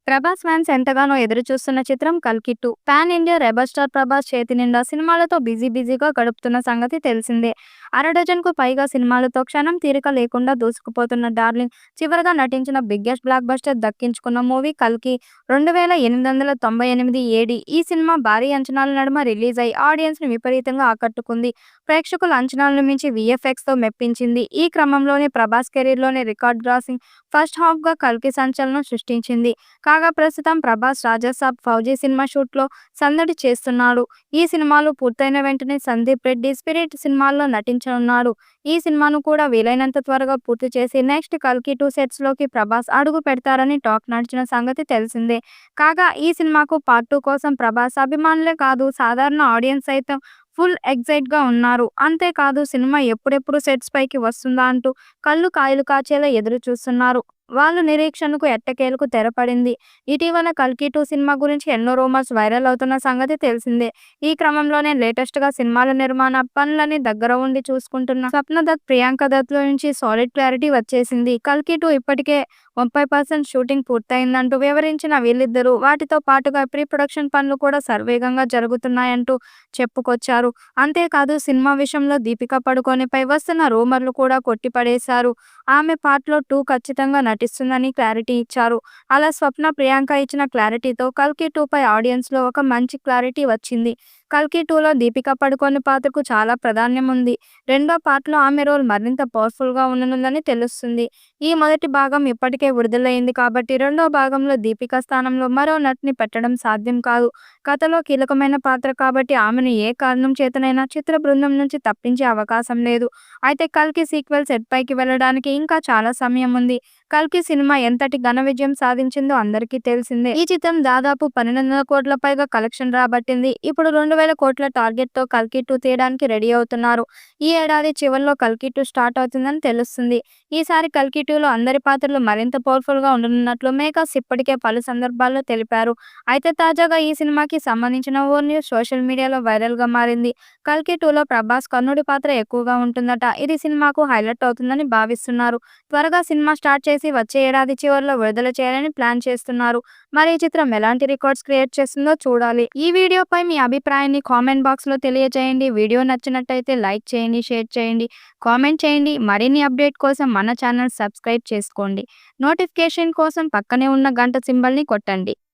Prabhas fans ఎంతగానో ఎదురుచూస్తున్న చిత్రం 'కల్కి 2'. Pan India rebel star Prabhas చేతి నిండా సినిమాలతో బిజీగా గడుపుతున్న సంగతి తెలిసిందే. అరడజన్‌కు పైగా సినిమాలతో క్షణం తీరిక లేకుండా దూసుకుపోతున్న డార్లింగ్ చివరగా నటించిన బిగ్గెస్ట్ బ్లాక్ బస్టర్ దక్కించుకున్న మూవీ 'కల్కి'. 2898 ఏడీ ఈ సినిమా భారీ అంచనాల నడుమ రిలీజ్ అయి ఆడియన్స్‌ని విపరీతంగా ఆకట్టుకుంది. ప్రేక్షకుల అంచనాలను మించి వీఎఫ్ఎక్స్‌తో మెప్పించింది. ఈ క్రమంలోనే ప్రభాస్ కెరీర్‌లోనే రికార్డ్ గ్రాసింగ్ ఫస్ట్ హాఫ్‌గా 'కల్కి' సంచలనం సృష్టించింది. కాగా ప్రస్తుతం ప్రభాస్ 'రాజాసాబ్', 'ఫౌజీ' సినిమా షూట్‌లో సందడి చేస్తున్నాడు. ఈ సినిమాలు పూర్తయిన వెంటనే సందీప్ రెడ్డి 'స్పిరిట్' సినిమాల్లో నటించనున్నాడు. ఈ సినిమాను కూడా వీలైనంత త్వరగా పూర్తి చేసి నెక్స్ట్ 'కల్కి 2' సెట్స్‌లోకి ప్రభాస్ అడుగు పెడతారని టాక్ నడిచిన సంగతి తెలిసిందే. కాగా ఈ సినిమాకు పార్ట్ 2 కోసం ప్రభాస్ అభిమానులే కాదు సాధారణ ఆడియన్స్ సైతం ఫుల్ ఎక్సైట్‌గా ఉన్నారు. అంతేకాదు సినిమా ఎప్పుడెప్పుడు సెట్స్ పైకి వస్తుందా అంటూ కళ్ళు కాయలు కాచేలా ఎదురు చూస్తున్నారు. వాళ్ళ నిరీక్షణకు ఎట్టకేలకు తెరపడింది. ఇటీవల 'కల్కి 2' సినిమా గురించి ఎన్నో రూమర్స్ వైరల్ అవుతున్న సంగతి తెలిసిందే. ఈ క్రమంలోనే లేటెస్ట్‌గా సినిమాల నిర్మాణ పనులని దగ్గర ఉండి చూసుకుంటున్న స్వప్న దత్, ప్రియాంక దత్‌ల నుంచి సాలిడ్ క్లారిటీ వచ్చేసింది. 'కల్కి 2' ఇప్పటికే 30% షూటింగ్ పూర్తయిందంటూ వివరించిన వీళ్ళిద్దరూ వాటితో పాటుగా ప్రీ ప్రొడక్షన్ పనులు కూడా శరవేగంగా జరుగుతున్నాయంటూ చెప్పుకొచ్చారు. అంతేకాదు సినిమా విషయంలో దీపికా పడుకోనెపై వస్తున్న రూమర్లు కూడా కొట్టిపడేశారు. ఆమె పార్ట్‌లో 2 ఖచ్చితంగా నటిస్తుందని క్లారిటీ ఇచ్చారు. అలా స్వప్న, ప్రియాంక ఇచ్చిన క్లారిటీతో 'కల్కి 2' పై ఆడియన్స్‌లో ఒక మంచి క్లారిటీ వచ్చింది. 'కల్కి 2'లో దీపికా పడుకోనె పాత్రకు చాలా ప్రాధాన్యం ఉంది. రెండో పార్ట్‌లో ఆమె రోల్ మరింత పవర్‌ఫుల్‌గా ఉండనుందని తెలుస్తుంది. ఈ మొదటి భాగం ఇప్పటికే విడుదలైంది కాబట్టి రెండో భాగంలో దీపికా స్థానంలో మరో నటిని పెట్టడం సాధ్యం కాదు. కథలో కీలకమైన పాత్ర కాబట్టి ఆమెను ఏ కారణం చేతనైనా చిత్ర బృందం నుంచి తప్పించే అవకాశం లేదు. అయితే 'కల్కి' సీక్వెల్ సెట్ పైకి వెళ్ళడానికి ఇంకా చాలా సమయం ఉంది. 'కల్కి' సినిమా ఎంతటి ఘన విజయం సాధించిందో అందరికీ తెలిసిందే. ఈ చిత్రం దాదాపు 1200 కోట్ల పైగా కలెక్షన్ రాబట్టింది. ఇప్పుడు 2000 కోట్ల టార్గెట్‌తో 'కల్కి 2' తీయడానికి రెడీ అవుతున్నారు. ఈ ఏడాది చివర్లో 'కల్కి 2' స్టార్ట్ అవుతుందని తెలుస్తుంది. ఈసారి 'కల్కి 2'లో అందరి పాత్రలు మరింత పవర్‌ఫుల్‌గా ఉండనున్నట్లు మేకర్స్ ఇప్పటికే పలు సందర్భాల్లో తెలిపారు. అయితే తాజాగా ఈ సినిమాకి సంబంధించిన ఓ న్యూస్ సోషల్ మీడియాలో వైరల్‌గా మారింది. 'కల్కి 2'లో ప్రభాస్ కర్ణుడి పాత్ర ఎక్కువగా ఉంటుందట. ఇది సినిమాకు హైలైట్ అవుతుందని భావిస్తున్నారు. త్వరగా సినిమా స్టార్ట్ చేసి వచ్చే ఏడాది చివర్లో విడుదల చేయాలని ప్లాన్ చేస్తున్నారు. మరి ఈ చిత్రం ఎలాంటి రికార్డ్స్ క్రియేట్ చేస్తుందో చూడాలి. ఈ వీడియోపై మీ అభిప్రాయాన్ని కామెంట్ బాక్స్‌లో తెలియజేయండి. వీడియో నచ్చినట్టయితే లైక్ చేయండి, షేర్ చేయండి, కామెంట్ చేయండి. మరిన్ని అప్డేట్ కోసం మన ఛానల్ సబ్స్క్రైబ్ చేసుకోండి. నోటిఫికేషన్ కోసం పక్కనే ఉన్న గంట సింబల్‌ని కొట్టండి.